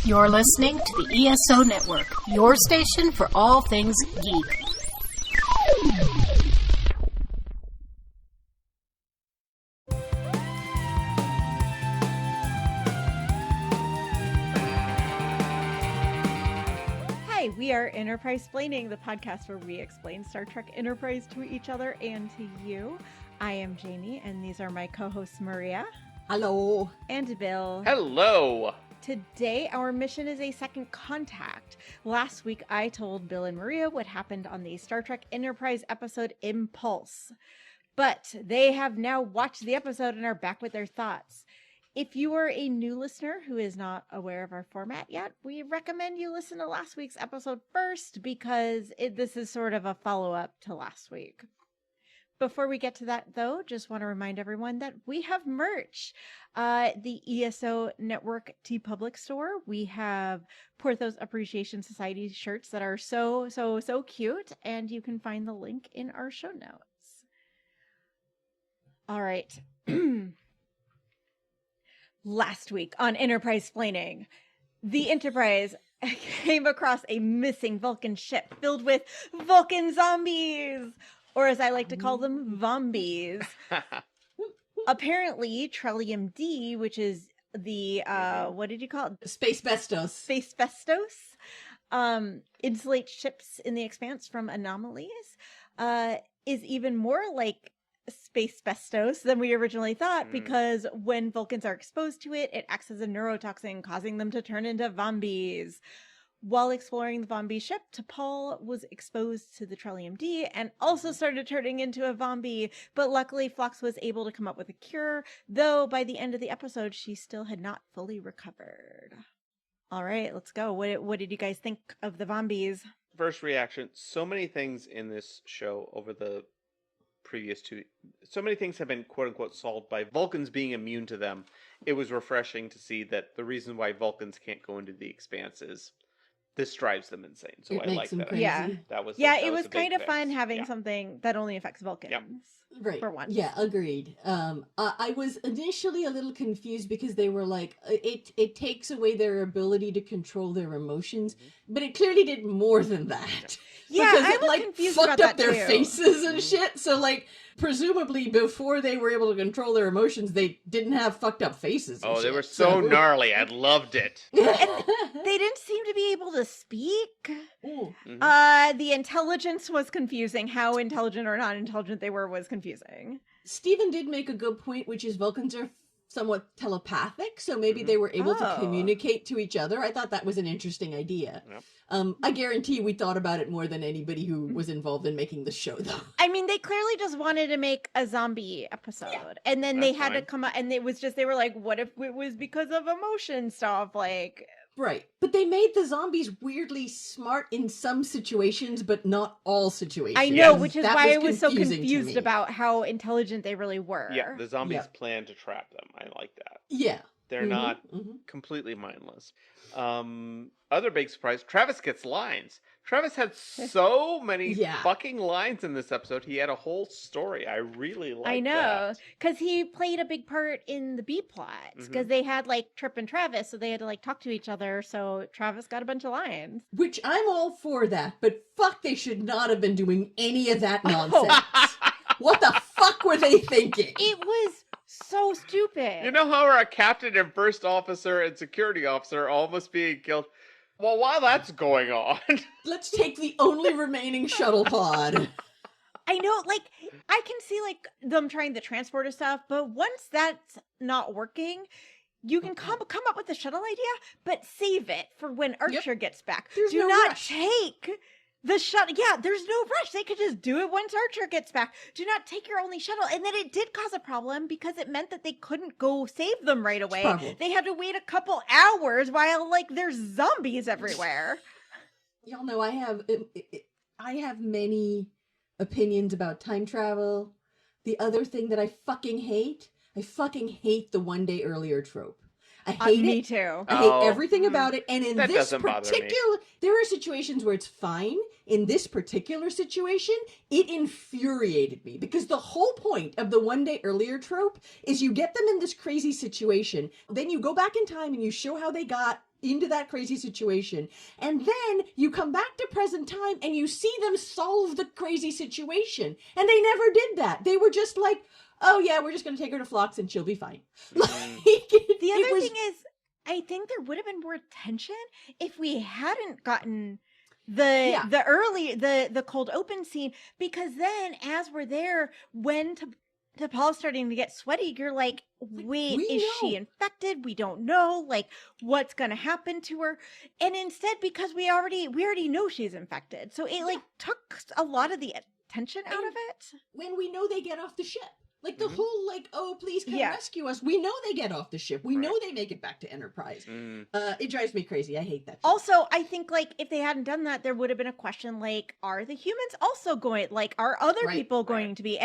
You're listening to the ESO Network, your station for all things geek. Hi, we are Enterprise-Splaining, the podcast where we explain Star Trek Enterprise to each other and to you. I am Jamie, and these are my co-hosts Maria. Hello. And Bill. Hello. Today, our mission is a second contact. Last week, I told Bill and Maria what happened on the Star Trek Enterprise episode Impulse. But they have now watched the episode and are back with their thoughts. If you are a new listener who is not aware of our format yet, we recommend you listen to last week's episode first because this is sort of a follow-up to last week. Before we get to that, though, just want to remind everyone that we have merch. The ESO Network TeePublic store. We have Porthos Appreciation Society shirts that are so cute, and you can find the link in our show notes. All right. Last week on Enterprise-Splaining, the Enterprise came across a missing Vulcan ship filled with Vulcan zombies. Or as I like to call them, Vombies. Apparently, Trellium D, which is the, what did you call it? Space Bestos. Space Bestos. Insulates ships in the expanse from anomalies. Is even more like Space Bestos than we originally thought, because when Vulcans are exposed to it, it acts as a neurotoxin, causing them to turn into Vombies. While exploring the Vombie ship, T'Pol was exposed to the Trellium D and also started turning into a Vombie, but luckily Phlox was able to come up with a cure, though by the end of the episode, she still had not fully recovered. All right, let's go. What did you guys think of the Vombies? First reaction, so many things in this show over the previous two, so many things have been quote-unquote solved by Vulcans being immune to them. It was refreshing to see that the reason why Vulcans can't go into the expanse is this drives them insane. So It I makes like them that. crazy. Yeah. It was kind of fun having something that only affects Vulcans. Yep. Right. For once. Yeah, agreed. I was initially a little confused because they were like, it takes away their ability to control their emotions, but it clearly did more than that. Yeah, because I it was confused fucked about up that their too. faces and shit. So presumably before they were able to control their emotions, they didn't have fucked up faces. And Oh, they shit. were so gnarly. I loved it. They didn't seem to be able to speak. The intelligence was confusing. How intelligent or not intelligent they were was confusing. Stephen did make a good point, which is Vulcans are somewhat telepathic, so maybe they were able to communicate to each other. I thought that was an interesting idea. Yep. I guarantee we thought about it more than anybody who was involved in making the show, though. I mean, they clearly just wanted to make a zombie episode, and then they had to come out, and it was just, they were like, what if it was because of emotion stuff, like... Right. But they made the zombies weirdly smart in some situations, but not all situations. I know, which is that why I was so confusing confused about how intelligent they really were. Yeah, the zombies plan to trap them. I like that. Yeah. They're not completely mindless. Other big surprise, Travis gets lines. Travis had so many fucking lines in this episode. He had a whole story. I really liked that. I know, because he played a big part in the B plot. Because they had Trip and Travis, so they had to talk to each other. So Travis got a bunch of lines. Which I'm all for that, but fuck, they should not have been doing any of that nonsense. What the fuck were they thinking? It was so stupid. You know how our captain and first officer and security officer are almost being killed? Well, while that's going on... Let's take the only remaining shuttle pod. I know, I can see, them trying the transporter stuff, but once that's not working, you can come up with a shuttle idea, but save it for when Archer gets back. Do no not rush. take the shuttle. Yeah, there's no rush. They could just do it once Archer gets back. Do not take your only shuttle. And then it did cause a problem because it meant that they couldn't go save them right away. They had to wait a couple hours while there's zombies everywhere. Y'all know I have many opinions about time travel. The other thing that I fucking hate the one day earlier trope. I hate it. Me too. I hate everything about it. And in That this doesn't bother me. particular, there are situations where it's fine. In this particular situation, it infuriated me because the whole point of the one day earlier trope is you get them in this crazy situation. Then you go back in time and you show how they got into that crazy situation. And then you come back to present time and you see them solve the crazy situation. And they never did that. They were just like, oh yeah, we're just going to take her to Phlox and she'll be fine. The other thing is, I think there would have been more tension if we hadn't gotten the cold open scene, because then as we're there, when T'Pol's starting to get sweaty, you're like, wait, is she infected? We don't know, like, what's gonna happen to her. And instead, because we already know she's infected, so it like took a lot of the tension out of it. When we know they get off the ship. Like the whole, like, oh, please come rescue us. We know they get off the ship. We know they make it back to Enterprise. It drives me crazy. I hate that shit. Also, I think, like, if they hadn't done that, there would have been a question, like, are the humans also going, like, are other people going to be?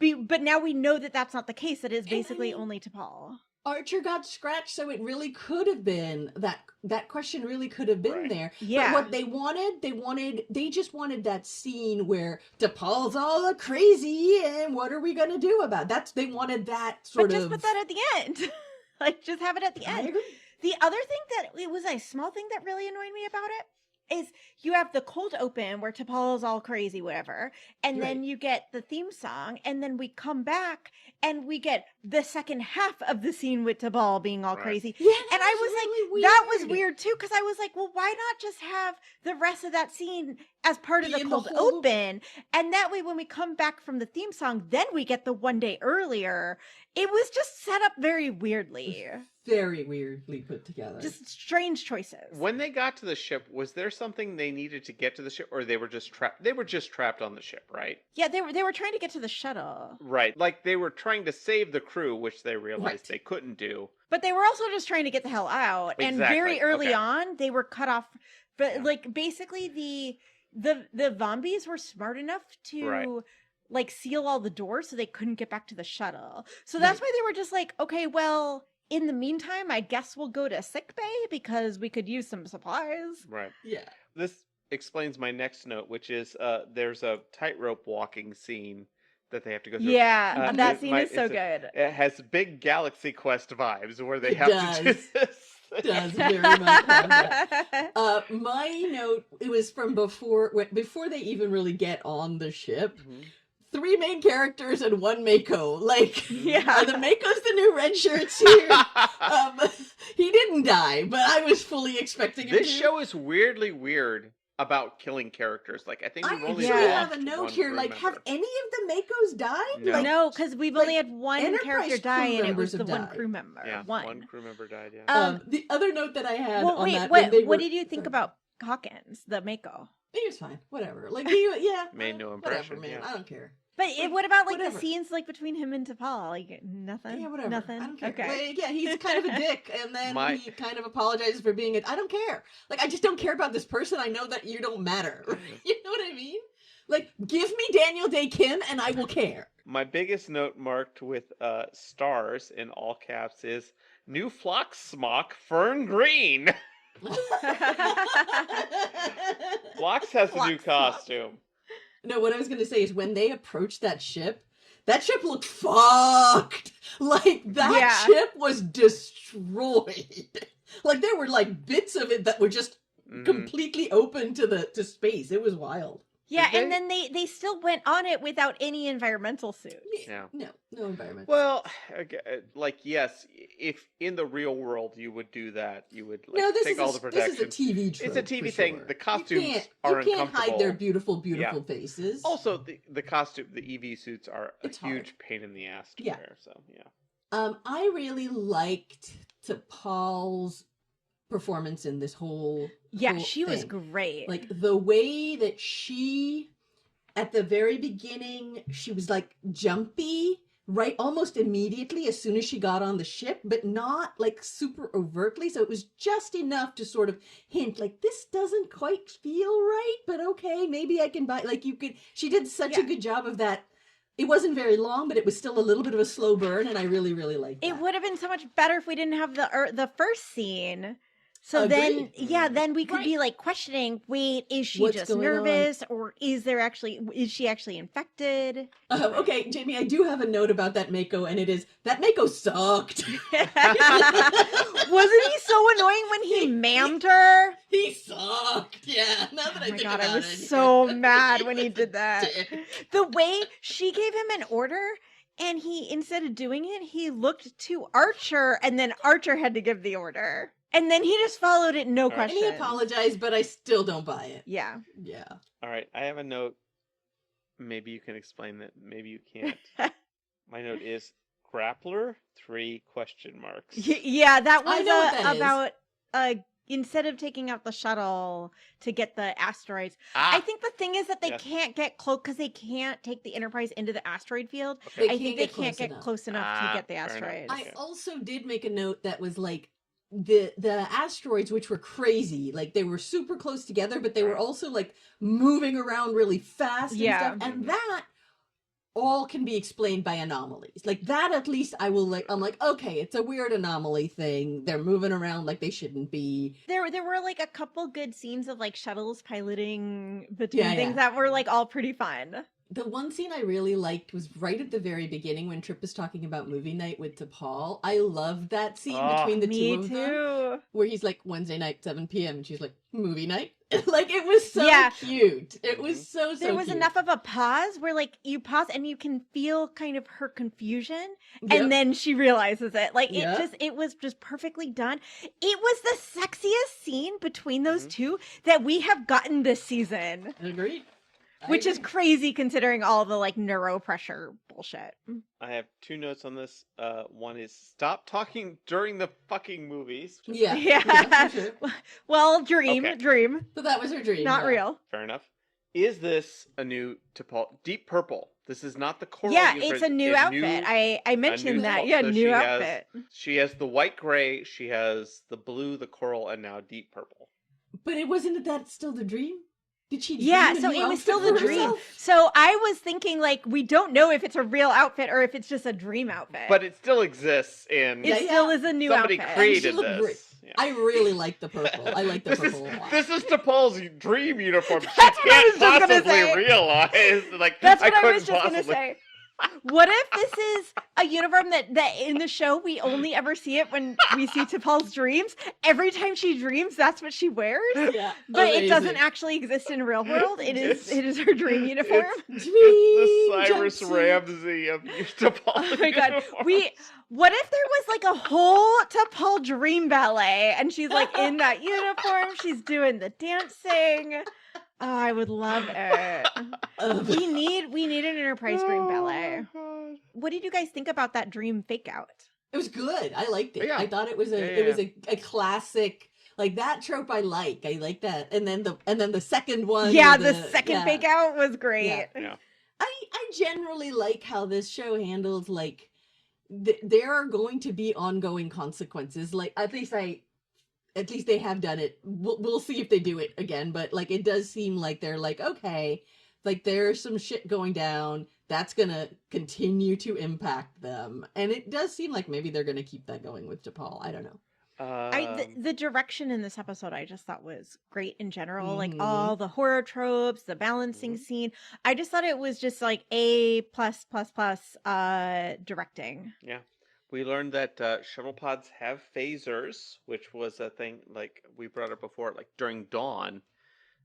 But now we know that that's not the case. It is basically only T'Pol. Archer got scratched, so it really could have been that question really could have been there. Yeah. But what they just wanted that scene where T'Pol's all crazy and what are we gonna do about it? They wanted that sort of. But just put that at the end. Like, just have it at the end. The other thing that it was a small thing that really annoyed me about it is you have the cold open where T'Pol is all crazy, whatever, and then you get the theme song, and then we come back and we get the second half of the scene with T'Pol being all crazy. Yeah, and I was really like, that was weird too, because I was like, well, why not just have the rest of that scene as part of the cold open? And that way, when we come back from the theme song, then we get the one day earlier. It was just set up very weirdly. Very weirdly put together. Just strange choices. When they got to the ship, was there something they needed to get to the ship, or they were just trapped? They were just trapped on the ship, right? Yeah, they were trying to get to the shuttle. Right. Like, they were trying to save the crew, which they realized they couldn't do. But they were also just trying to get the hell out. Exactly. And very early on, they were cut off. But like, basically, the Vombies were smart enough to like seal all the doors so they couldn't get back to the shuttle. So that's why they were just like, okay, well, in the meantime, I guess we'll go to sick bay because we could use some supplies. Right. Yeah. This explains my next note, which is there's a tightrope walking scene that they have to go through. Yeah, that scene is so good. It has big Galaxy Quest vibes where they have to do this. Does very much have that. My note, it was from before they even really get on the ship. 3 main characters and 1 Mako. Like, the Mako's the new red shirts here. He didn't die, but I was fully expecting him to. This show is weirdly weird about killing characters. Like, I think we've only have a note here. Like, have any of the Makos died? No, because we've only had one character die, and it was the one died. crew member. Yeah, one crew member died, yeah. The other note that I had on that... What did you think about Hawkins, the Mako? He was fine. Whatever. Like, made no impression. Whatever, man. Yeah. I don't care. But what about like the scenes like between him and T'Pol? Like nothing. Yeah, whatever. Nothing. I don't care. Okay. Like, he's kind of a dick, and then he kind of apologizes for being I don't care. Like, I just don't care about this person. I know that you don't matter. You know what I mean? Like, give me Daniel Day Kim, and I will care. My biggest note marked with stars in all caps is new Phlox smock Fern Green. Phlox has a new costume. No, what I was going to say is when they approached that ship looked fucked. Like, that ship was destroyed. Like, there were, like, bits of it that were just completely open to space. It was wild. Yeah, and then they still went on it without any environmental suits. Yeah. No environmental. Well, like, yes, if in the real world you would do that, you would take all the protection. This is a TV trope. It's a TV thing. Sure. The costumes are uncomfortable. You can't hide their beautiful faces. Also, the costume, the EV suits are a huge pain in the ass to wear. So, I really liked T'Pol's performance in this whole she was great. Like, the way that she at the very beginning, she was like jumpy right almost immediately as soon as she got on the ship, but not like super overtly, so it was just enough to sort of hint like, this doesn't quite feel right, but okay, maybe I can buy, like, you could, she did such a good job of that. It wasn't very long, but it was still a little bit of a slow burn, and I really, really liked that. It would have been so much better if we didn't have the first scene So Agreed. then we could Right. be like questioning, wait, is she What's just going on? nervous or is she actually infected? Okay, Jamie, I do have a note about that Mako, and it is, that Mako sucked. Wasn't he so annoying when he mammed her? He sucked. Yeah, now that Oh I my think God, about it. I was so mad when he was did a that. dick. The way she gave him an order and he, instead of doing it, he looked to Archer and then Archer had to give the order. And then he just followed it, no right. And question. he apologized, but I still don't buy it. Yeah. Yeah. All right, I have a note. Maybe you can explain that. Maybe you can't. My note is grappler 3 question marks. Yeah, that I was know what that is. about instead of taking out the shuttle to get the asteroids. I think the thing is that they Yes. can't get close because they can't take the Enterprise into the asteroid field. Okay. I think they can't get close enough to get the fair enough. asteroids. I Okay. also did make a note that was like the asteroids, which were crazy, like they were super close together, but they were Right. also like moving around really fast Yeah. and stuff. And Mhm. that all can be explained by anomalies. Like that, at least I'm like, okay, it's a weird anomaly thing. They're moving around like they shouldn't be. There were like a couple good scenes of like shuttles piloting between Yeah, things yeah. that were like all pretty fun. The one scene I really liked was right at the very beginning when Trip was talking about movie night with T'Pol. I loved that scene between the Me two of them, too. where he's like, Wednesday night, 7 p.m. and she's like, movie night. Like it was so Yeah. cute. It was so There was cute. enough of a pause where like you pause and you can feel kind of her confusion Yep. and then she realizes it. Like Yep. it was just perfectly done. It was the sexiest scene between those Mhm. two that we have gotten this season, Agreed. I which is agree. crazy considering all the like neuro pressure bullshit. I have 2 notes on this. One is stop talking during the fucking movies. Yeah. Yeah. For sure. Well, dream. So that was her dream. Not yeah. real. Fair enough. Is this a new T'Pol? Deep purple. This is not the coral. Yeah, universe. it's a new outfit. I mentioned that. T'Pol. Yeah, So new outfit. She has the white gray, she has the blue, the coral, and now deep purple. But it wasn't that still the dream? Did she Yeah, dream a so new it was outfit still for the dream. herself? So I was thinking, like, we don't know if it's a real outfit or if it's just a dream outfit. But it still exists in. it Yeah, still is a new Somebody outfit. created looked this. great. Yeah. I really like the purple. I like the This is purple a lot. this is T'Pol's dream uniform. She That's what I can't was just gonna possibly say. realize. Like That's what I couldn't was just going to possibly- say. What if this is a uniform that in the show we only ever see it when we see T'Pol's dreams? Every time she dreams, that's what she wears? Yeah. But it doesn't amazing. actually exist in real world. It It's- is her dream uniform. It's Dream the Cyrus jumpsuit. Ramsey of T'Pol. Oh my god. uniforms. What if there was like a whole T'Pol dream ballet and she's like in that uniform, she's doing the dancing. Oh, I would love it. We need an Enterprise dream ballet. Oh, God. What did you guys think about that dream fake out? It was good. I liked it. Yeah. I thought it was a classic, like that trope. I like that. And then the second one. Yeah, the second fake out was great. Yeah. Yeah. I generally like how this show handles like there are going to be ongoing consequences. Like at least they have done it. We'll see if they do it again, but like it does seem like they're like, okay, like there's some shit going down that's gonna continue to impact them, and it does seem like maybe they're gonna keep that going with T'Pol. I don't know. The direction in this episode I just thought was great in general. Like Mhm. all the horror tropes, the balancing Mhm. scene. I just thought it was just like A+++ directing. Yeah. We learned that shuttle pods have phasers, which was a thing like we brought up before, like during Dawn.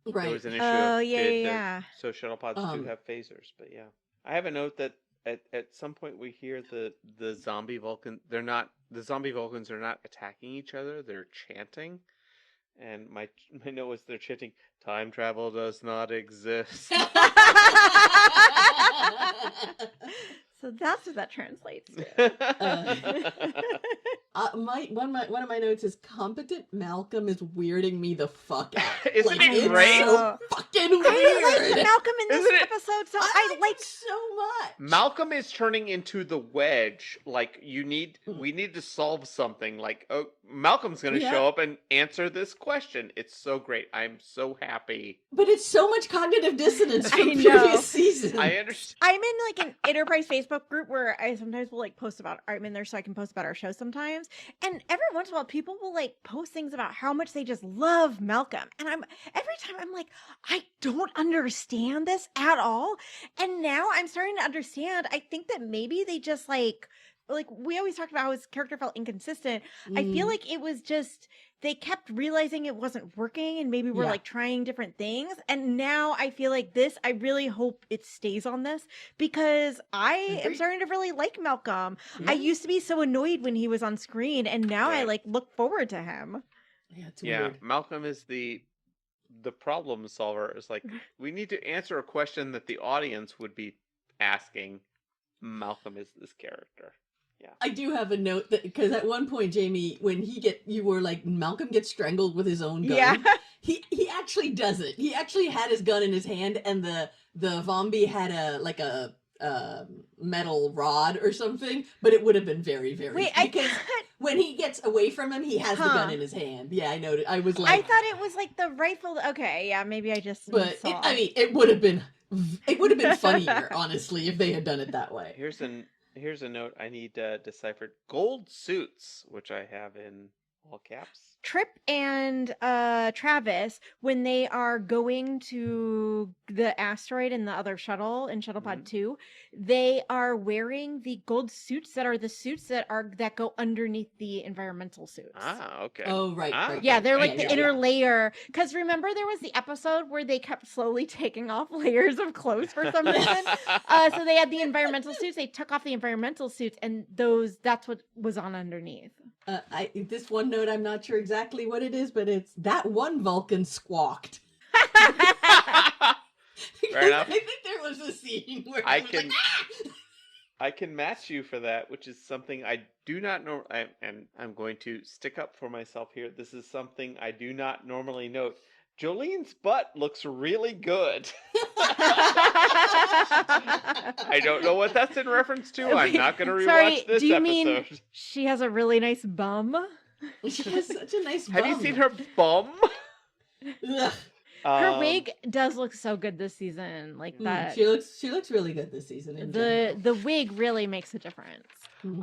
There Right. was an issue Oh, of yeah, did yeah. so shuttle pods do have phasers, but yeah. I have a note that at some point we hear the zombie Vulcan the zombie Vulcans are not attacking each other, they're chanting. And my note was they're chanting, time travel does not exist. So that's what that translates to. One of my notes is competent Malcolm is weirding me the fuck out. Isn't Like, it it's great? so fucking weird. I like Malcolm in this Isn't it? episode, so I I like like him so much. Malcolm is turning into the Wedge. Like we need to solve something. Like Malcolm's going to Yeah. show up and answer this question. It's so great. I'm so happy. But it's so much cognitive dissonance I from know. previous seasons. I understand. I'm in like an Enterprise Facebook group where I sometimes will like post about. I'm in there so I can post about our show sometimes. And every once in a while, people will like post things about how much they just love Malcolm. And every time I'm like, I don't understand this at all. And now I'm starting to understand. I think that maybe they just like we always talked about how his character felt inconsistent. I feel like it was just they kept realizing it wasn't working and maybe we're like trying different things. And now I feel like this, I really hope it stays on this because I am starting to really like Malcolm. I used to be so annoyed when he was on screen and now I like look forward to him. Yeah, it's weird. Malcolm is the problem solver. Is like, we need to answer a question that the audience would be asking. Malcolm is this character. Yeah. I do have a note that because at one point, Jamie, when you were like, Malcolm gets strangled with his own gun. Yeah. He actually does it. He actually had his gun in his hand, and the Vombie had a metal rod or something, but it would have been very, very because when he gets away from him, he has the gun in his hand. Yeah, I noted. I was like, I thought it was like the rifle. Okay, yeah, maybe I just but saw. it would have been funnier, honestly, if they had done it that way. Here's a note I need deciphered. Gold suits, which I have in all caps. Trip and Travis, when they are going to the asteroid in the other shuttle in Shuttle Pod 2, they are wearing the gold suits that are the suits that go underneath the environmental suits. Ah, okay. Oh, right. Right. Yeah, they're like the Yeah. inner layer. Because remember, there was the episode where they kept slowly taking off layers of clothes for some reason. So they had the environmental suits. They took off the environmental suits, and that's what was on underneath. This one note, I'm not sure exactly what it is, but it's that one Vulcan squawked. Fair enough. I think there was a scene where I he was can- like, ah! I can match you for that, which is something I do not know. And I'm going to stick up for myself here. This is something I do not normally note. Jolene's butt looks really good. I don't know what that's in reference to. I'm not going to rewatch Sorry, this do you episode. mean she has a really nice bum? She has such a nice Have you bum. seen her bum? Ugh. Her wig does look so good this season, like that. She looks really good this season. In general. The wig really makes a difference.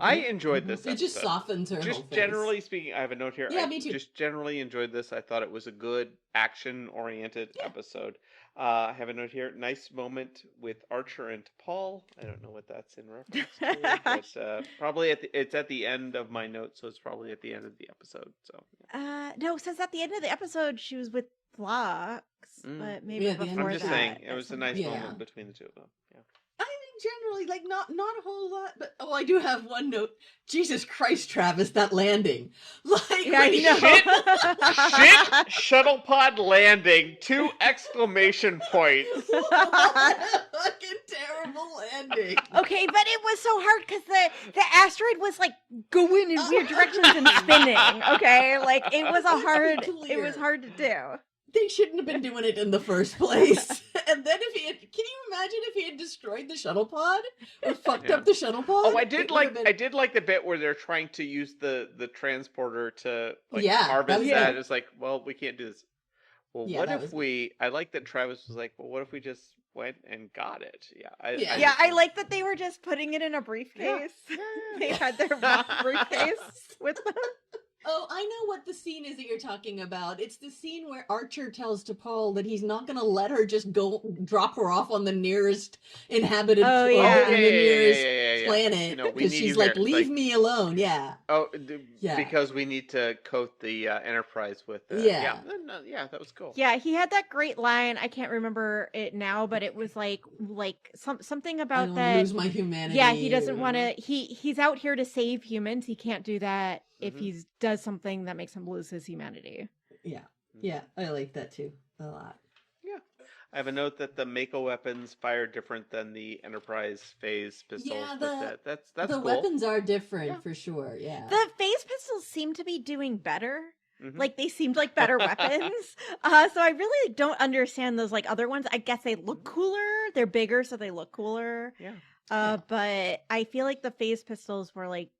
I enjoyed this episode. It just softens her whole Just face. generally speaking, I have a note here. Yeah, I me too. Just generally enjoyed this. I thought it was a good action-oriented episode. I have a note here. Nice moment with Archer and Paul. I don't know what that's in reference to, but probably it's at the end of my note, so it's probably at the end of the episode. So No, since at the end of the episode she was with Phlox, but maybe Yeah, at the end. before I'm just that. saying it was a nice Yeah. moment between the two of them. Yeah. I think generally, like, not a whole lot, but I do have one note. Jesus Christ, Travis, that landing. Like, Yeah, when he- I Shit shuttle pod landing! 2 exclamation points. What a fucking terrible landing. Okay, but it was so hard because the asteroid was like going in weird directions and spinning. Okay, like it was it was hard to do. They shouldn't have been doing it in the first place. And then can you imagine if he had destroyed the shuttle pod or fucked up the shuttle pod? Oh, I It did would have been- I did like the bit where they're trying to use the transporter to like Yeah, harvest that was that. good. It's like, well, we can't do this. Well, Yeah, what that if was good. we? I like that Travis was like, well, what if we just went and got it? Yeah, Yeah. Yeah, I like that they were just putting it in a briefcase. They had their rock briefcase with them. Oh, I know what the scene is that you're talking about. It's the scene where Archer tells to Paul that he's not going to let her just go drop her off on the nearest inhabited Oh, planet, yeah. on the nearest yeah. planet, You know, we because need she's you like, here. leave Like- me alone. Yeah. Oh, Yeah. because we need to coat the Enterprise with. Yeah. Yeah, that was cool. Yeah, he had that great line. I can't remember it now, but it was like something I about don't that. lose my humanity. Yeah, he doesn't or- want to. He's out here to save humans. He can't do that if Mhm. he does something that makes him lose his humanity. Yeah, I like that too a lot. I have a note that the Mako weapons fire different than the Enterprise phase pistols. Yeah, but that's the cool. weapons are different Yeah. for sure. Yeah. The phase pistols seem to be doing better. Mhm. Like they seemed like better weapons. So I really don't understand those like other ones. I guess they look cooler. They're bigger, so they look cooler. Yeah. But I feel like the phase pistols were like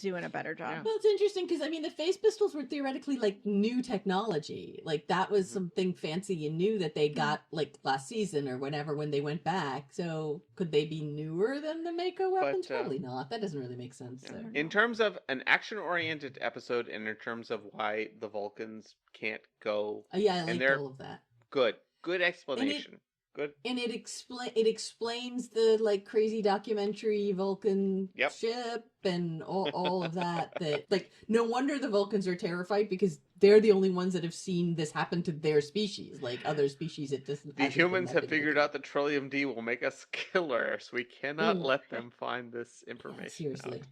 doing a better job. Yeah. Well, it's interesting because I mean the phase pistols were theoretically like new technology. Like that was something fancy and new that they got like last season or whenever when they went back. So could they be newer than the Mako weapons? Probably not. That doesn't really make sense. Yeah. So. In terms of an action-oriented episode, and in terms of why the Vulcans can't go, Yeah, I and liked they're all of that. good explanation. Good. And it explains the like crazy documentary Vulcan Yep. ship and all of that. That like no wonder the Vulcans are terrified because they're the only ones that have seen this happen to their species. Like other species, it doesn't. The humans have figured out that Trillium D will make us killer, so we cannot let them find this information. Seriously.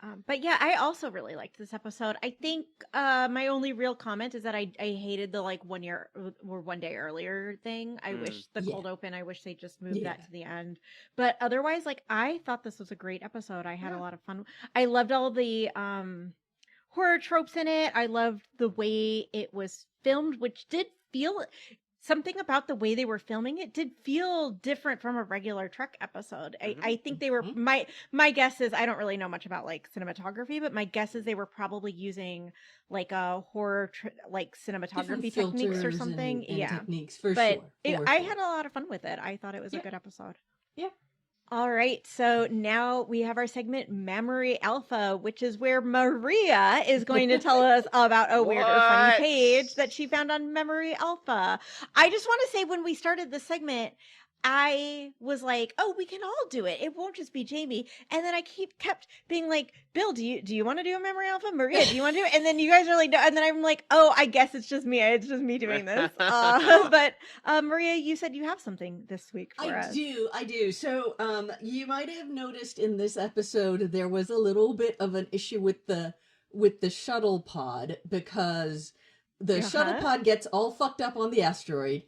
out. But yeah, I also really liked this episode. I think my only real comment is that I hated the like 1 year or 1 day earlier thing. I wish the cold open. I wish they just moved that to the end. But otherwise, like I thought this was a great episode. I had a lot of fun. I loved all the horror tropes in it. I loved the way it was filmed, which did feel. Something about the way they were filming it did feel different from a regular Trek episode. I think they were my guess is I don't really know much about like cinematography, but my guess is they were probably using like a horror like cinematography techniques or something. And techniques for but sure. I had a lot of fun with it. I thought it was a good episode. Yeah. All right, so now we have our segment Memory Alpha, which is where Maria is going to tell us about a weird or funny page that she found on Memory Alpha. I just want to say when we started the segment, I was like, "Oh, we can all do it. It won't just be Jamie." And then I kept being like, "Bill, do you want to do a Memory Alpha? Maria, do you want to do it?" And then you guys are like, "No." And then I'm like, "Oh, I guess it's just me. It's just me doing this." But Maria, you said you have something this week for us. I do. So, you might have noticed in this episode there was a little bit of an issue with the shuttle pod because the shuttle pod gets all fucked up on the asteroid.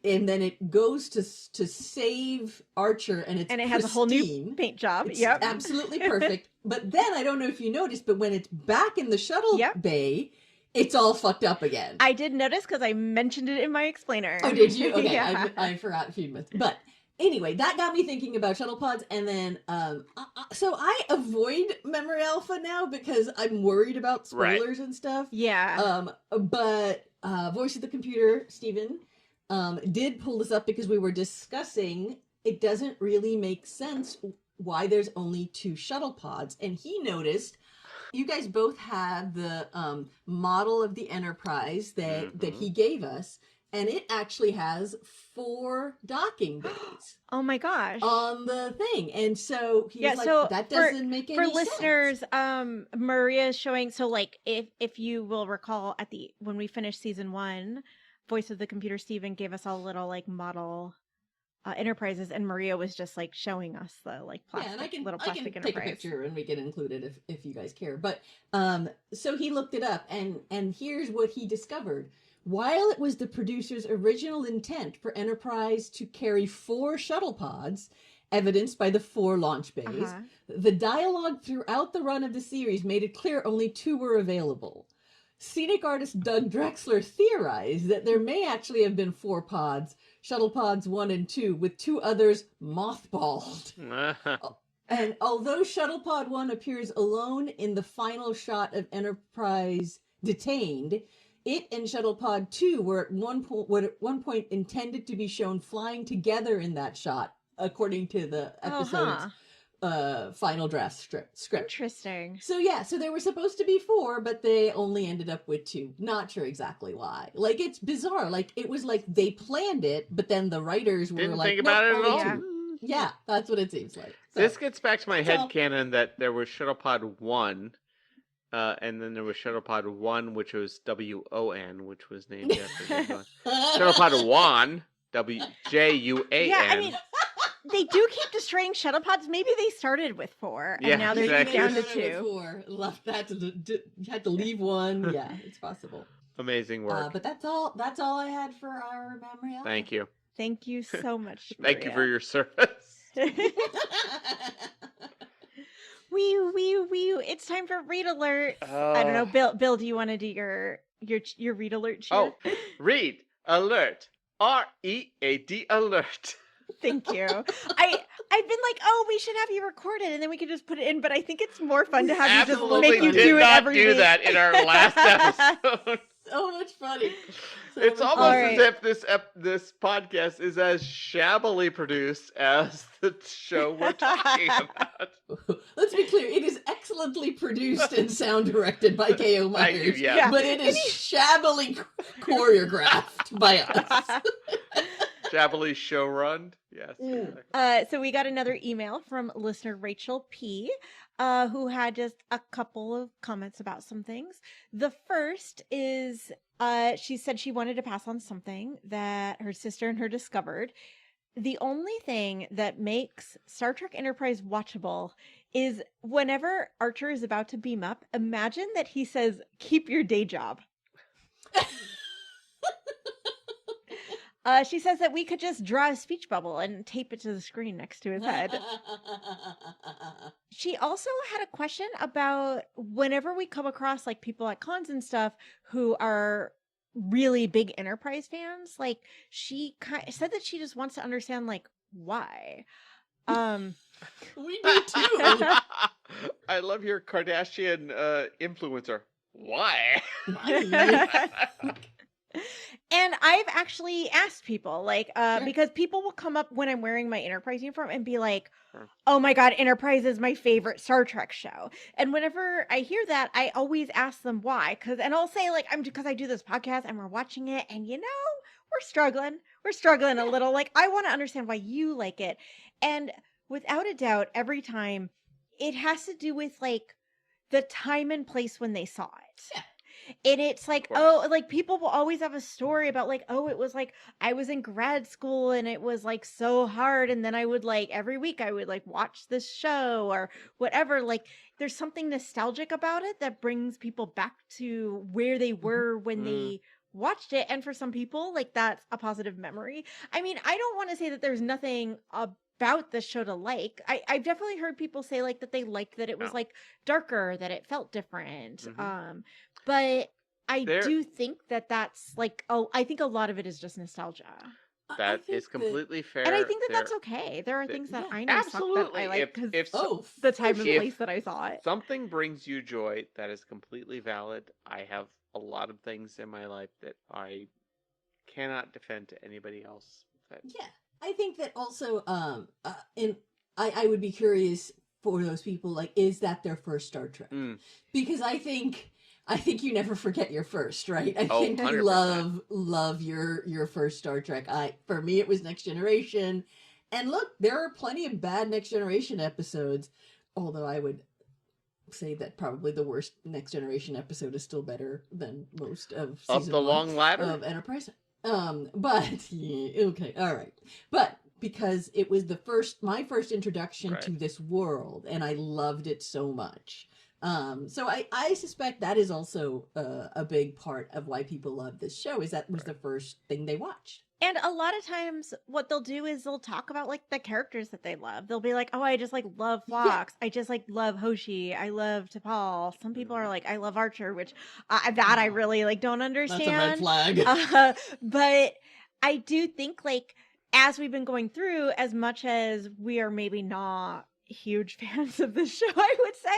And then it goes to save Archer, and it has a whole new paint job. It's absolutely perfect. But then I don't know if you noticed, but when it's back in the shuttle bay, it's all fucked up again. I did notice because I mentioned it in my explainer. Oh, did you? Okay, I forgot a few minutes. But anyway, that got me thinking about shuttle pods, and then so I avoid Memory Alpha now because I'm worried about spoilers and stuff. Yeah. But Voice of the Computer, Steven, did pull this up because we were discussing it doesn't really make sense why there's only 2 shuttle pods, and he noticed you guys both have the model of the Enterprise that he gave us, and it actually has 4 docking bays. Oh my gosh! On the thing, and so he was like, "That doesn't make any sense." For listeners, Maria is showing. So, like, if you will recall, when we finished season 1. Voice of the Computer Steven gave us all little like model Enterprises, and Maria was just like showing us the like plastic, and I can Enterprise. Take a picture and we can include it if you guys care. But so he looked it up, and here's what he discovered. While it was the producer's original intent for Enterprise to carry 4 shuttle pods, evidenced by the 4 launch bays, the dialogue throughout the run of the series made it clear only 2 were available. Scenic artist Doug Drexler theorized that there may actually have been 4 pods, shuttle pods 1 and 2, with 2 others mothballed. And although shuttle pod 1 appears alone in the final shot of Enterprise detained, it and shuttle pod 2 were at one point intended to be shown flying together in that shot, according to the episode's final draft script. Interesting. So so there were supposed to be 4, but they only ended up with 2. Not sure exactly why. Like, it's bizarre. Like, it was like they planned it, but then the writers were Didn't like, think about it at all. Yeah, that's what it seems like. So, this gets back to my headcanon that there was Shuttlepod 1, and then there was Shuttlepod 1, which was WON, which was named after Shuttlepod 1, WJUAN. Yeah, I mean, they do keep destroying shuttle pods. Maybe they started with 4, and now they're down to 2. 4. Left that had to leave 1. Yeah, it's possible. Amazing work. But that's all I had for our memory. Thank you. Thank you so much, Maria. Thank you for your service. It's time for read alert. I don't know, Bill, do you want to do your read alert cheer? Oh, read alert. READ alert. Thank you. I've been like, oh, we should have you record it, and then we could just put it in. But I think it's more fun to have you just Absolutely make you did do it not every do week. that in our last episode. So much funny. It's much almost funny. as if this podcast is as shabbily produced as the show we're talking about. Let's be clear, it is excellently produced and sound directed by K.O. Thank you, Myers, yeah. but it is shabbily choreographed by us. Shabbily show run. Yes. So we got another email from listener Rachel P, who had just a couple of comments about some things. The first is she said she wanted to pass on something that her sister and her discovered. The only thing that makes Star Trek Enterprise watchable is whenever Archer is about to beam up, imagine that he says, "Keep your day job." She says that we could just draw a speech bubble and tape it to the screen next to his head. She also had a question about whenever we come across like people at cons and stuff who are really big Enterprise fans, like she said that she just wants to understand like why. We do too. I love your Kardashian influencer. Why? And I've actually asked people, like, because people will come up when I'm wearing my Enterprise uniform and be like, oh my God, Enterprise is my favorite Star Trek show. And whenever I hear that, I always ask them why. And I'll say, like, because I do this podcast and we're watching it and, you know, we're struggling a little. Like, I want to understand why you like it. And without a doubt, every time it has to do with, like, the time and place when they saw it. Yeah. And it's like, oh, like people will always have a story about like, oh, it was like I was in grad school and it was like so hard. And then I would like every week I would like watch this show or whatever. Like there's something nostalgic about it that brings people back to where they were when they watched it. And for some people, like that's a positive memory. I mean, I don't want to say that there's nothing about the show to like. I've definitely heard people say like that they liked that it was like darker, that it felt different. But I do think that that's like, I think a lot of it is just nostalgia. That is completely fair. And I think that that's okay. There are things that I know suck that I like because the time and place that I saw it. Something brings you joy, that is completely valid. I have a lot of things in my life that I cannot defend to anybody else. Yeah, I think that also, and I would be curious for those people, like, is that their first Star Trek? Because I think you never forget your first, right? I think 100%. you love your first Star Trek. For me, it was Next Generation. And look, there are plenty of bad Next Generation episodes, although I would say that probably the worst Next Generation episode is still better than most of season Up the long ladder of Enterprise. But yeah, okay, all right. But because it was my first introduction to this world, and I loved it so much. So I suspect that is also a big part of why people love this show, is that was the first thing they watched. And a lot of times what they'll do is they'll talk about like the characters that they love. They'll be like, oh, I just like love Phlox. Yeah. I just like love Hoshi. I love T'Pol. Some people are like, I love Archer, which that I really like don't understand. That's a red flag. But I do think like as we've been going through, as much as we are maybe not huge fans of the show, I would say,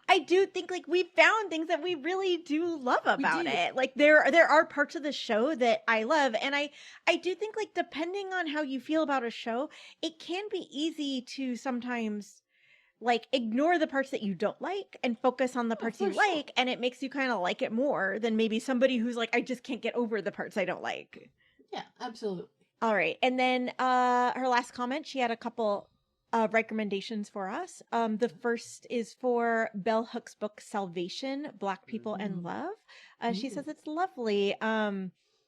I do think like we found things that we really do love about it. Like there are parts of the show that I love, and I do think like depending on how you feel about a show, it can be easy to sometimes like ignore the parts that you don't like and focus on the parts you like, and it makes you kind of like it more than maybe somebody who's like, I just can't get over the parts I don't like. Yeah, absolutely. All right, and then her last comment, she had a couple recommendations for us. The first is for Bell Hook's book Salvation, Black People and Love. She says it's lovely.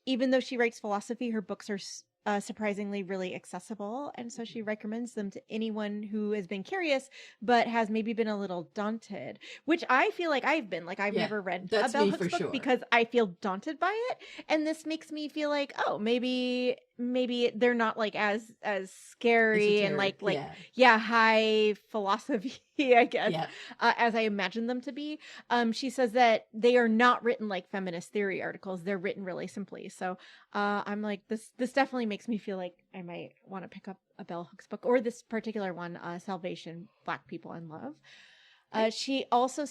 Even though she writes philosophy, her books are surprisingly really accessible, and so she recommends them to anyone who has been curious but has maybe been a little daunted, which I feel like I've been. Like I've never read a Bell Hooks book because I feel daunted by it, and this makes me feel like, oh, maybe maybe they're not like as scary and Esoteric, like yeah. high philosophy, I guess, Yeah. as I imagine them to be. She says that they are not written like feminist theory articles. They're written really simply. So I'm like, this definitely makes me feel like I might want to pick up a Bell Hooks book, or this particular one, Salvation, Black People and Love. She also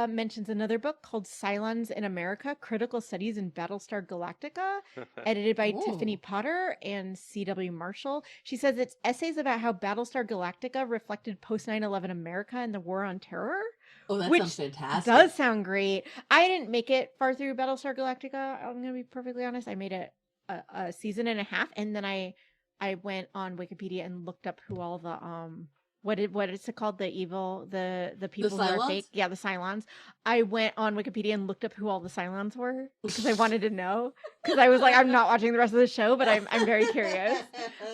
mentions another book called Cylons in America, Critical Studies in Battlestar Galactica, edited by Tiffany Potter and C.W. Marshall. She says it's essays about how Battlestar Galactica reflected post 9/11 America and the War on Terror. Oh, that which sounds fantastic. Does sound great. I didn't make it far through Battlestar Galactica. I'm going to be perfectly honest. I made it a season and a half, and then I went on Wikipedia and looked up who all the what is it called? The evil, the people who are fake. Yeah, the Cylons. I went on Wikipedia and looked up who all the Cylons were because I wanted to know. Because I was like, I'm not watching the rest of the show, but I'm very curious.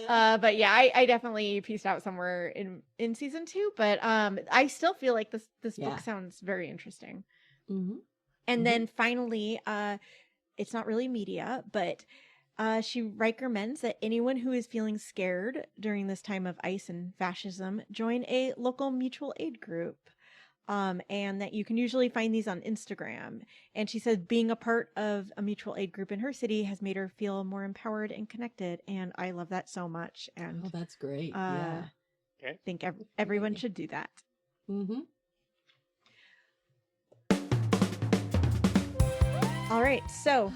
But yeah, I definitely pieced out somewhere in season 2. But I still feel like this book sounds very interesting. Mm-hmm. And then finally, it's not really media, but she recommends that anyone who is feeling scared during this time of ICE and fascism join a local mutual aid group, and that you can usually find these on Instagram. And she says being a part of a mutual aid group in her city has made her feel more empowered and connected, and I love that so much. And that's great. I think everyone should do that. Mm-hmm. All right, so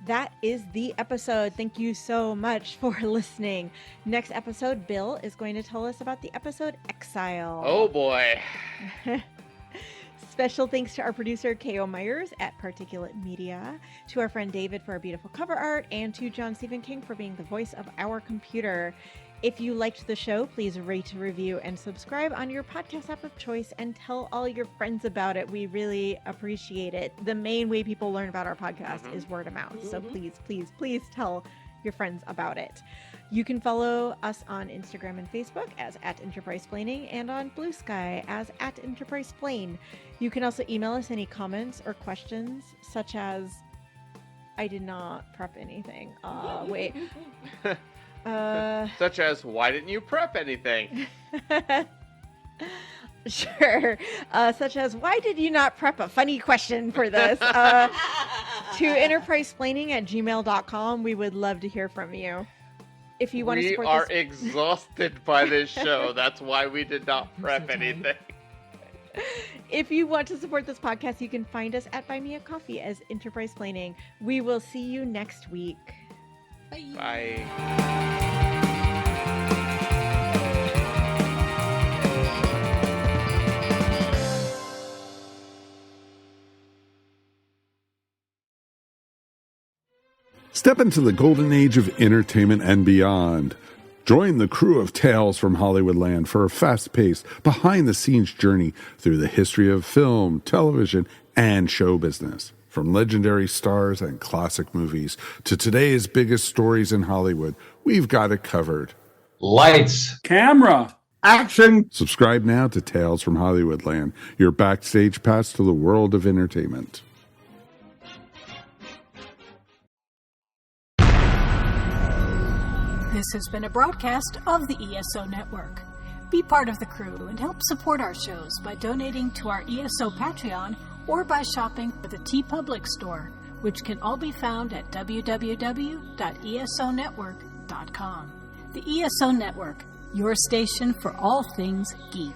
that is the episode. Thank you so much for listening. Next episode, Bill is going to tell us about the episode Exile. Oh boy. Special thanks to our producer, K.O. Myers at Particulate Media, to our friend David for our beautiful cover art, and to John Stephen King for being the voice of our computer. If you liked the show, please rate, review, and subscribe on your podcast app of choice, and tell all your friends about it. We really appreciate it. The main way people learn about our podcast is word of mouth. So please, please, please tell your friends about it. You can follow us on Instagram and Facebook as @EnterprisePlaining, and on Blue Sky as @EnterprisePlain. You can also email us any comments or questions, such as, I did not prep anything. Wait. Such as, why didn't you prep anything? Sure. Such as, why did you not prep a funny question for this? To enterprisesplaining@gmail.com. We would love to hear from you. If you want to support We are this... exhausted by this show. That's why we did not prep anything. If you want to support this podcast, you can find us at Buy Me a Coffee as Enterprise Planning. We will see you next week. Bye. Step into the golden age of entertainment and beyond. Join the crew of Tales from Hollywoodland for a fast-paced, behind-the-scenes journey through the history of film, television, and show business. From legendary stars and classic movies to today's biggest stories in Hollywood, we've got it covered. Lights, camera, action. Subscribe now to Tales from Hollywoodland, your backstage pass to the world of entertainment. This has been a broadcast of the ESO Network. Be part of the crew and help support our shows by donating to our ESO Patreon or by shopping at the TeePublic store, which can all be found at www.esonetwork.com. The ESO Network, your station for all things geek.